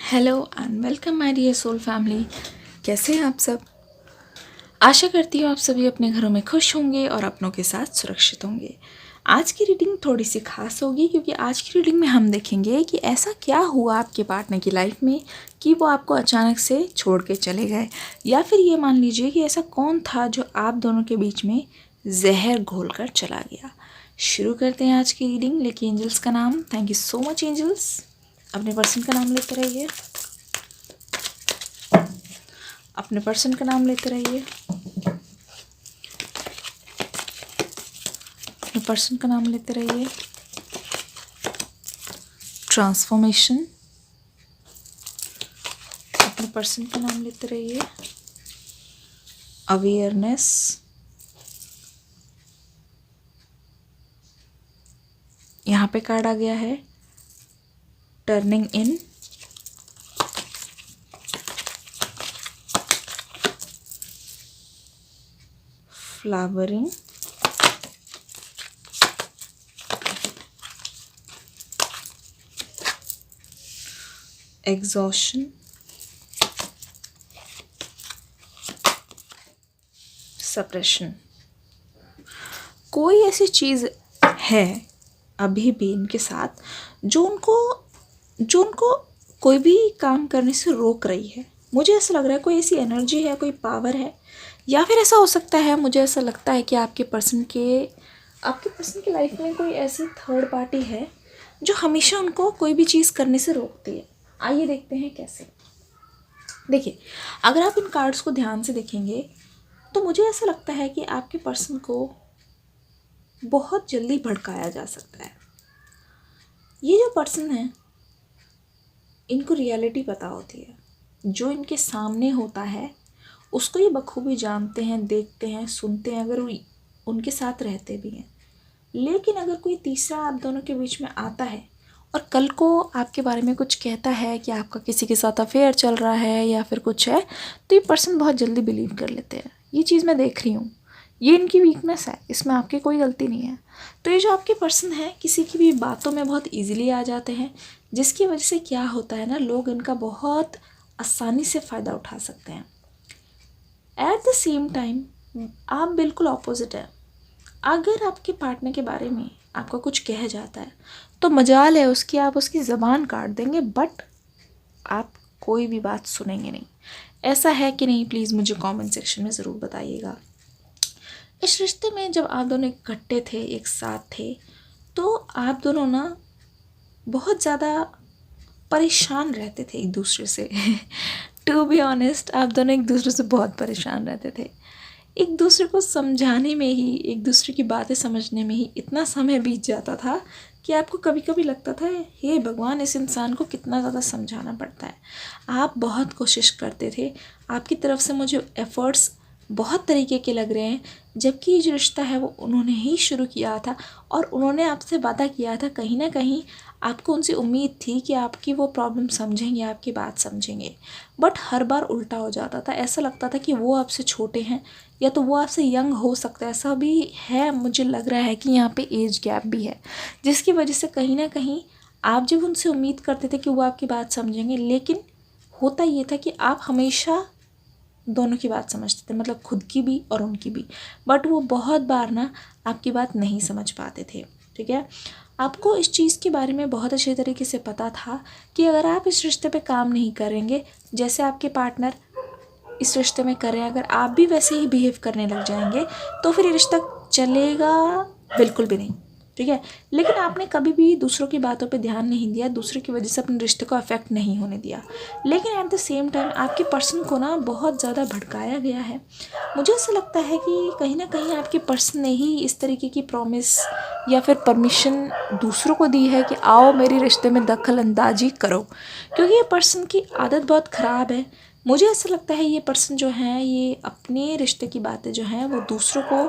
Hello and welcome my dear soul family. कैसे हैं आप सब? आशा करती हूँ आप सभी अपने घरों में खुश होंगे और अपनों के साथ सुरक्षित होंगे। आज की रीडिंग थोड़ी सी खास होगी क्योंकि आज की रीडिंग में हम देखेंगे कि ऐसा क्या हुआ आपके पार्टनर की लाइफ में कि वो आपको अचानक से छोड़ के चले गए, या फिर ये मान लीजिए कि ऐसा कौन था जो आप दोनों के बीच में जहर घोल कर चला गया। शुरू करते हैं आज की रीडिंग। लेकिन एंजल्स का नाम, thank you so much angels. अपने पर्सन का नाम लेते रहिए, अपने पर्सन का नाम लेते रहिए, अपने पर्सन का नाम लेते रहिए। ट्रांसफॉर्मेशन, अपने पर्सन का नाम लेते रहिए। अवेयरनेस, यहाँ पे कार्ड आ गया है टर्निंग इन, फ्लावरिंग, एग्जॉशन, सप्रेशन। कोई ऐसी चीज़ है अभी भी इनके साथ जो उनको कोई भी काम करने से रोक रही है। मुझे ऐसा लग रहा है कोई ऐसी एनर्जी है, कोई पावर है, या फिर ऐसा हो सकता है, मुझे ऐसा लगता है कि आपके पर्सन की लाइफ में कोई ऐसी थर्ड पार्टी है जो हमेशा उनको कोई भी चीज़ करने से रोकती है। आइए देखते हैं कैसे। देखिए, अगर आप इन कार्ड्स को ध्यान से देखेंगे तो मुझे ऐसा लगता है कि आपके पर्सन को बहुत जल्दी भड़काया जा सकता है। ये जो पर्सन है, इनको रियलिटी पता होती है। जो इनके सामने होता है उसको ये बखूबी जानते हैं, देखते हैं, सुनते हैं, अगर उनके साथ रहते भी हैं। लेकिन अगर कोई तीसरा आप दोनों के बीच में आता है और कल को आपके बारे में कुछ कहता है कि आपका किसी के साथ अफेयर चल रहा है या फिर कुछ है, तो ये पर्सन बहुत जल्दी बिलीव कर लेते हैं। ये चीज़ मैं देख रही हूँ, ये इनकी वीकनेस है, इसमें आपकी कोई गलती नहीं है। तो ये जो आपके पर्सन है किसी की भी बातों में बहुत इजीली आ जाते हैं, जिसकी वजह से क्या होता है ना, लोग इनका बहुत आसानी से फ़ायदा उठा सकते हैं। एट द सेम टाइम आप बिल्कुल ऑपोजिट है। अगर आपके पार्टनर के बारे में आपको कुछ कह जाता है तो मजाल है उसकी, आप उसकी ज़बान काट देंगे, बट आप कोई भी बात सुनेंगे नहीं। ऐसा है कि नहीं? प्लीज़ मुझे कमेंट सेक्शन में ज़रूर बताइएगा। इस रिश्ते में जब आप दोनों इकट्ठे थे, एक साथ थे, तो आप दोनों ना बहुत ज़्यादा परेशान रहते थे एक दूसरे से। टू बी ऑनेस्ट, आप दोनों एक दूसरे से बहुत परेशान रहते थे। एक दूसरे को समझाने में ही, एक दूसरे की बातें समझने में ही इतना समय बीत जाता था कि आपको कभी कभी लगता था, हे भगवान, इस इंसान को कितना ज़्यादा समझाना पड़ता है। आप बहुत कोशिश करते थे, आपकी तरफ से मुझे एफ़र्ट्स बहुत तरीके के लग रहे हैं, जबकि ये जो रिश्ता है वो उन्होंने ही शुरू किया था और उन्होंने आपसे वादा किया था। कहीं ना कहीं आपको उनसे उम्मीद थी कि आपकी वो प्रॉब्लम समझेंगे, आपकी बात समझेंगे, बट हर बार उल्टा हो जाता था। ऐसा लगता था कि वो आपसे छोटे हैं या तो वो आपसे यंग हो सकता है। ऐसा भी है, मुझे लग रहा है कि यहाँ पे एज गैप भी है, जिसकी वजह से कहीं ना कहीं आप जब उनसे उम्मीद करते थे कि वो आपकी बात समझेंगे, लेकिन होता ये था कि आप हमेशा दोनों की बात समझते थे, मतलब खुद की भी और उनकी भी, बट वो बहुत बार ना आपकी बात नहीं समझ पाते थे। ठीक है, आपको इस चीज़ के बारे में बहुत अच्छे तरीके से पता था कि अगर आप इस रिश्ते पे काम नहीं करेंगे, जैसे आपके पार्टनर इस रिश्ते में कर रहे हैं, अगर आप भी वैसे ही बिहेव करने लग जाएंगे तो फिर ये रिश्ता चलेगा बिल्कुल भी नहीं। ठीक है, लेकिन आपने कभी भी दूसरों की बातों पे ध्यान नहीं दिया, दूसरे की वजह से अपने रिश्ते को अफेक्ट नहीं होने दिया। लेकिन एट द सेम टाइम आपके पर्सन को ना बहुत ज़्यादा भड़काया गया है। मुझे ऐसा लगता है कि कहीं ना कहीं आपके पर्सन ने ही इस तरीके की प्रॉमिस या फिर परमिशन दूसरों को दी है कि आओ मेरे रिश्ते में दखल अंदाजी करो, क्योंकि ये पर्सन की आदत बहुत ख़राब है। मुझे ऐसा लगता है ये पर्सन जो हैं, ये अपने रिश्ते की बातें जो हैं वो दूसरों को,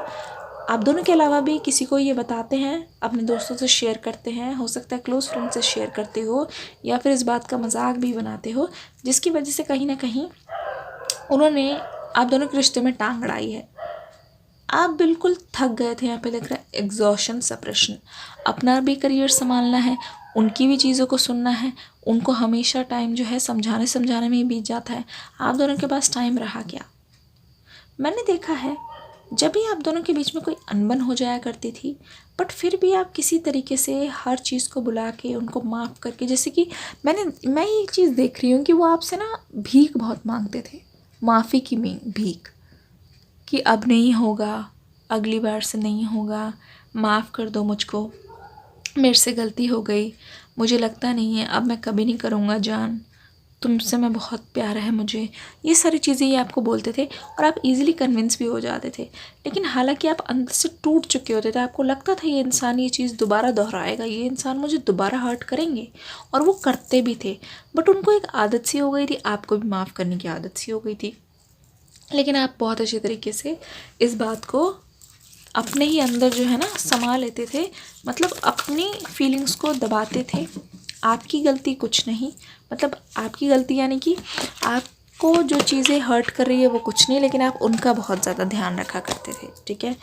आप दोनों के अलावा भी किसी को ये बताते हैं, अपने दोस्तों से शेयर करते हैं, हो सकता है क्लोज़ फ्रेंड से शेयर करते हो, या फिर इस बात का मजाक भी बनाते हो, जिसकी वजह से कहीं ना कहीं उन्होंने आप दोनों के रिश्ते में टांग अड़ाई है। आप बिल्कुल थक गए थे, यहाँ पे लग रहा है एग्जॉशन, सप्रेशन। अपना भी करियर संभालना है, उनकी भी चीज़ों को सुनना है, उनको हमेशा टाइम जो है समझाने में ही बीत जाता है। आप दोनों के पास टाइम रहा क्या? मैंने देखा है जब भी आप दोनों के बीच में कोई अनबन हो जाया करती थी, बट फिर भी आप किसी तरीके से हर चीज़ को बुला के उनको माफ़ करके, जैसे कि मैं एक चीज़ देख रही हूँ कि वो आपसे ना भीख बहुत मांगते थे, माफ़ी की भीख, कि अब नहीं होगा, अगली बार से नहीं होगा, माफ़ कर दो मुझको, मेरे से गलती हो गई, मुझे लगता नहीं है अब मैं कभी नहीं करूँगा जान, तुमसे मैं बहुत प्यार है मुझे, ये सारी चीज़ें ये आपको बोलते थे और आप इजीली कन्विंस भी हो जाते थे। लेकिन हालांकि आप अंदर से टूट चुके होते थे, आपको लगता था ये इंसान ये चीज़ दोबारा दोहराएगा, ये इंसान मुझे दोबारा हर्ट करेंगे, और वो करते भी थे। बट उनको एक आदत सी हो गई थी, आपको भी माफ़ करने की आदत सी हो गई थी। लेकिन आप बहुत अच्छे तरीके से इस बात को अपने ही अंदर जो है ना समा लेते थे, मतलब अपनी फीलिंग्स को दबाते थे। आपकी गलती कुछ नहीं, मतलब आपकी गलती यानी कि आपको जो चीज़ें हर्ट कर रही है वो कुछ नहीं, लेकिन आप उनका बहुत ज़्यादा ध्यान रखा करते थे, ठीक है।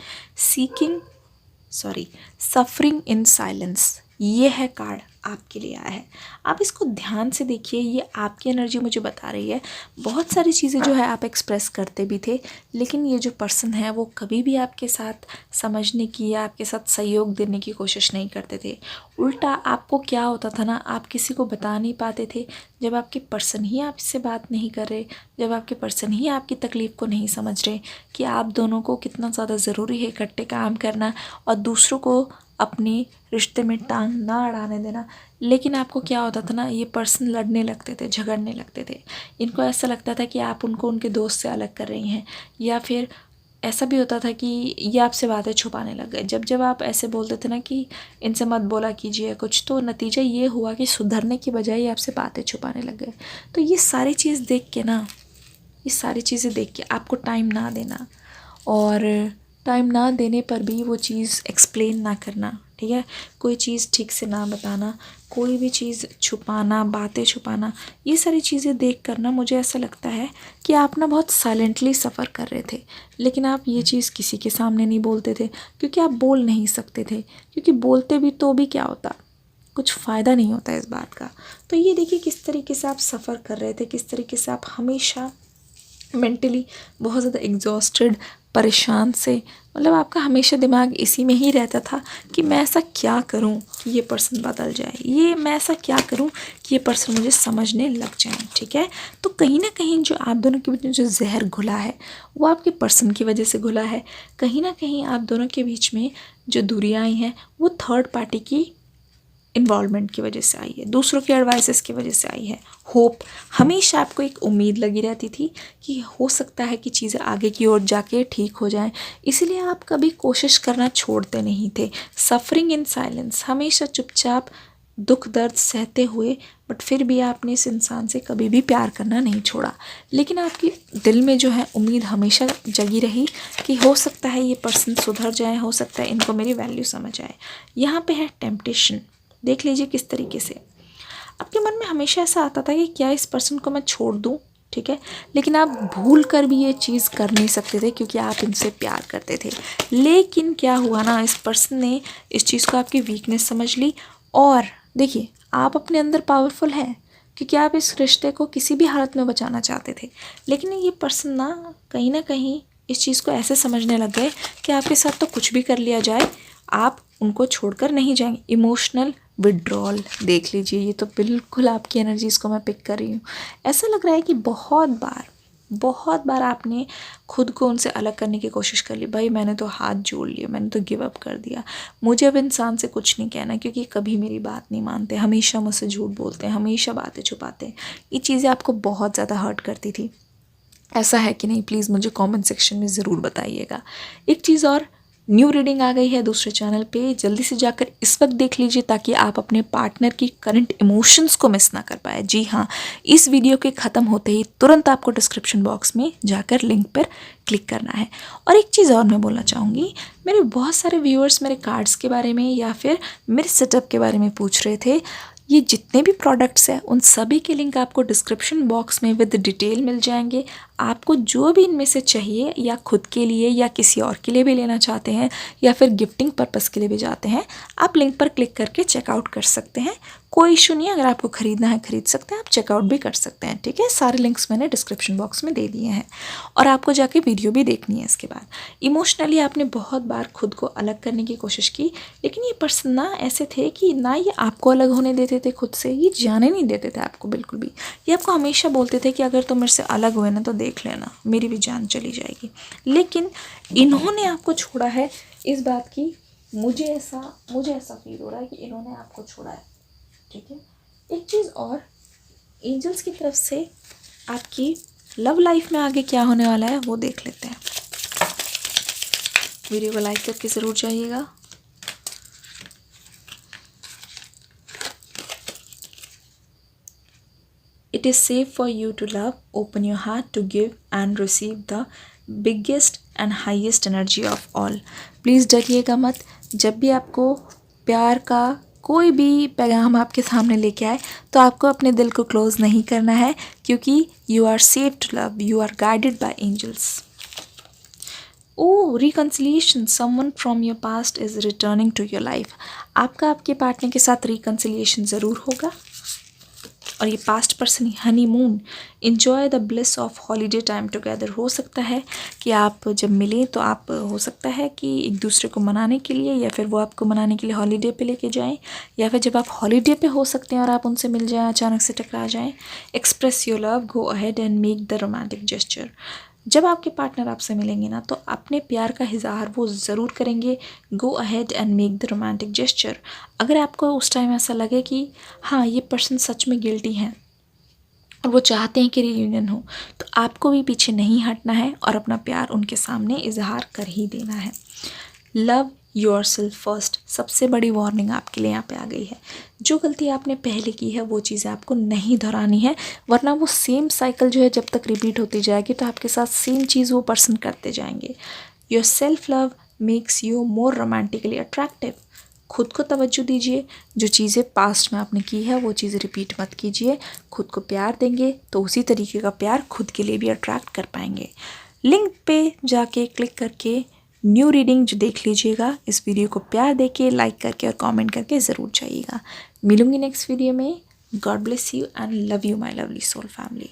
सफरिंग इन साइलेंस, ये है कार्ड आपके लिए आया है। आप इसको ध्यान से देखिए, ये आपकी एनर्जी मुझे बता रही है। बहुत सारी चीज़ें जो है आप एक्सप्रेस करते भी थे, लेकिन ये जो पर्सन है वो कभी भी आपके साथ समझने की या आपके साथ सहयोग देने की कोशिश नहीं करते थे। उल्टा आपको क्या होता था ना, आप किसी को बता नहीं पाते थे। जब आपके पर्सन ही आपसे बात नहीं कर रहे, जब आपके पर्सन ही आपकी तकलीफ़ को नहीं समझ रहे कि आप दोनों को कितना ज़्यादा ज़रूरी है इकट्ठे काम करना और दूसरों को अपने रिश्ते में टांग ना अड़ाने देना, लेकिन आपको क्या होता था ना, ये पर्सन लड़ने लगते थे, झगड़ने लगते थे। इनको ऐसा लगता था कि आप उनको उनके दोस्त से अलग कर रही हैं, या फिर ऐसा भी होता था कि ये आपसे बातें छुपाने लग गए। जब आप ऐसे बोलते थे ना कि इनसे मत बोला कीजिए कुछ, तो नतीजा ये हुआ कि सुधरने की बजाय ये आपसे बातें छुपाने लग गए। तो ये सारी चीज़ देख के ना, ये सारी चीज़ें देख के आपको टाइम ना देना, और टाइम ना देने पर भी वो चीज़ एक्सप्लेन ना करना, ठीक है, कोई चीज़ ठीक से ना बताना, कोई भी चीज़ छुपाना, बातें छुपाना, ये सारी चीज़ें देख कर ना मुझे ऐसा लगता है कि आप ना बहुत साइलेंटली सफ़र कर रहे थे। लेकिन आप ये चीज़ किसी के सामने नहीं बोलते थे, क्योंकि आप बोल नहीं सकते थे, क्योंकि बोलते भी तो भी क्या होता, कुछ फ़ायदा नहीं होता इस बात का। तो ये देखिए किस तरीके से आप सफ़र कर रहे थे, किस तरीके से आप हमेशा मेंटली बहुत ज़्यादा एग्जॉस्टेड, परेशान से, मतलब आपका हमेशा दिमाग इसी में ही रहता था कि मैं ऐसा क्या करूं कि ये पर्सन बदल जाए, ये मैं ऐसा क्या करूं कि ये पर्सन मुझे समझने लग जाए, ठीक है। तो कहीं ना कहीं जो आप दोनों के बीच में जो जहर घुला है वो आपके पर्सन की वजह से घुला है। कहीं ना कहीं आप दोनों के बीच में जो दूरियाँ आई हैं वो थर्ड पार्टी की इन्वॉल्वमेंट की वजह से आई है, दूसरों की एडवाइसेस की वजह से आई है। होप, हमेशा आपको एक उम्मीद लगी रहती थी कि हो सकता है कि चीज़ें आगे की ओर जाके ठीक हो जाएं, इसलिए आप कभी कोशिश करना छोड़ते नहीं थे। सफरिंग इन साइलेंस, हमेशा चुपचाप दुख दर्द सहते हुए, बट फिर भी आपने इस इंसान से कभी भी प्यार करना नहीं छोड़ा। लेकिन आपके दिल में जो है उम्मीद हमेशा जगी रही कि हो सकता है ये पर्सन सुधर जाए, हो सकता है इनको मेरी वैल्यू समझ आए। यहाँ पे है टेम्पटेशन, देख लीजिए किस तरीके से आपके मन में हमेशा ऐसा आता था कि क्या इस पर्सन को मैं छोड़ दूं, ठीक है, लेकिन आप भूल कर भी ये चीज़ कर नहीं सकते थे क्योंकि आप इनसे प्यार करते थे। लेकिन क्या हुआ ना, इस पर्सन ने इस चीज़ को आपकी वीकनेस समझ ली, और देखिए आप अपने अंदर पावरफुल हैं क्योंकि आप इस रिश्ते को किसी भी हालत में बचाना चाहते थे। लेकिन ये पर्सन ना कहीं इस चीज़ को ऐसे समझने लग गए कि आपके साथ तो कुछ भी कर लिया जाए, आप उनको छोड़कर नहीं जाएंगे। इमोशनल विड्रॉल, देख लीजिए, ये तो बिल्कुल आपकी एनर्जीज़ को मैं पिक कर रही हूँ। ऐसा लग रहा है कि बहुत बार आपने खुद को उनसे अलग करने की कोशिश कर ली। भाई मैंने तो हाथ जोड़ लिए, मैंने तो गिव अप कर दिया, मुझे अब इंसान से कुछ नहीं कहना क्योंकि कभी मेरी बात नहीं मानते, हमेशा मुझसे झूठ बोलते हैं, हमेशा बातें छुपाते हैं। ये चीज़ें आपको बहुत ज़्यादा हर्ट करती थी। ऐसा है कि नहीं, प्लीज़ मुझे कमेंट सेक्शन में ज़रूर बताइएगा। एक चीज़ और, न्यू रीडिंग आ गई है दूसरे चैनल पे, जल्दी से जाकर इस वक्त देख लीजिए ताकि आप अपने पार्टनर की करंट इमोशंस को मिस ना कर पाए। जी हाँ, इस वीडियो के ख़त्म होते ही तुरंत आपको डिस्क्रिप्शन बॉक्स में जाकर लिंक पर क्लिक करना है। और एक चीज़ और मैं बोलना चाहूँगी, मेरे बहुत सारे व्यूअर्स मेरे कार्ड्स के बारे में या फिर मेरे सेटअप के बारे में पूछ रहे थे। ये जितने भी प्रोडक्ट्स हैं उन सभी के लिंक आपको डिस्क्रिप्शन बॉक्स में विद डिटेल मिल जाएंगे। आपको जो भी इनमें से चाहिए, या खुद के लिए या किसी और के लिए भी लेना चाहते हैं या फिर गिफ्टिंग पर्पस के लिए भी जाते हैं, आप लिंक पर क्लिक करके चेकआउट कर सकते हैं। कोई इशू नहीं है, अगर आपको ख़रीदना है ख़रीद सकते हैं, आप चेकआउट भी कर सकते हैं, ठीक है। सारे लिंक्स मैंने डिस्क्रिप्शन बॉक्स में दे दिए हैं और आपको जाके वीडियो भी देखनी है इसके बाद। इमोशनली आपने बहुत बार खुद को अलग करने की कोशिश की, लेकिन ये पर्सन ना ऐसे थे कि ना ये आपको अलग होने देते थे खुद से, ये जाने नहीं देते थे आपको बिल्कुल भी। ये आपको हमेशा बोलते थे कि अगर तुम मेरे से अलग हुए ना तो देख लेना मेरी भी जान चली जाएगी। लेकिन इन्होंने आपको छोड़ा है, इस बात की मुझे ऐसा फील हो रहा है कि इन्होंने आपको छोड़ा है, ठीक है। एक चीज़ और, एंजल्स की तरफ से आपकी लव लाइफ में आगे क्या होने वाला है वो देख लेते हैं। वीडियो को लाइक करके ज़रूर जाइएगा। It is safe for you to love. Open your heart to give and receive the biggest and highest energy of all. Please डरिएगा मत। जब भी आपको प्यार का कोई भी पैगाम आपके सामने लेके आए तो आपको अपने दिल को क्लोज़ नहीं करना है, क्योंकि you are safe to love, you are guided by angels. Oh, reconciliation, someone from your past is returning to your life. आपका आपके पार्टनर के साथ रिकन्सिलिएशन ज़रूर होगा। और ये past person honeymoon, enjoy the bliss of holiday time together. हो सकता है कि आप जब मिलें तो आप हो सकता है कि एक दूसरे को मनाने के लिए या फिर वो आपको मनाने के लिए हॉलीडे पे लेके जाएं, या फिर जब आप हॉलीडे पे हो सकते हैं और आप उनसे मिल जाएं, अचानक से टकरा जाएं। Express your love, go ahead and make the romantic gesture. जब आपके पार्टनर आपसे मिलेंगे ना तो अपने प्यार का इज़हार वो ज़रूर करेंगे। Go ahead and make the romantic gesture. अगर आपको उस टाइम ऐसा लगे कि हाँ ये पर्सन सच में गिल्टी हैं और वो चाहते हैं कि रियूनियन हो, तो आपको भी पीछे नहीं हटना है और अपना प्यार उनके सामने इजहार कर ही देना है। लव योरसेल्फ फर्स्ट, सबसे बड़ी वार्निंग आपके लिए यहाँ पे आ गई है। जो गलती आपने पहले की है वो चीज़ें आपको नहीं दोहरानी है, वरना वो सेम साइकिल जो है जब तक रिपीट होती जाएगी तो आपके साथ सेम चीज़ वो पर्सन करते जाएंगे। Your self love makes you more romantically attractive. खुद को तवज्जो दीजिए, जो चीज़ें पास्ट में आपने की है वो चीज़ें रिपीट मत कीजिए। खुद को प्यार देंगे तो उसी तरीके का प्यार खुद के लिए भी अट्रैक्ट कर पाएंगे। लिंक पे जाके क्लिक करके न्यू रीडिंग जो देख लीजिएगा। इस वीडियो को प्यार देके लाइक करके और कमेंट करके ज़रूर जाइएगा। मिलूंगी नेक्स्ट वीडियो में। God bless you and love you my lovely soul family.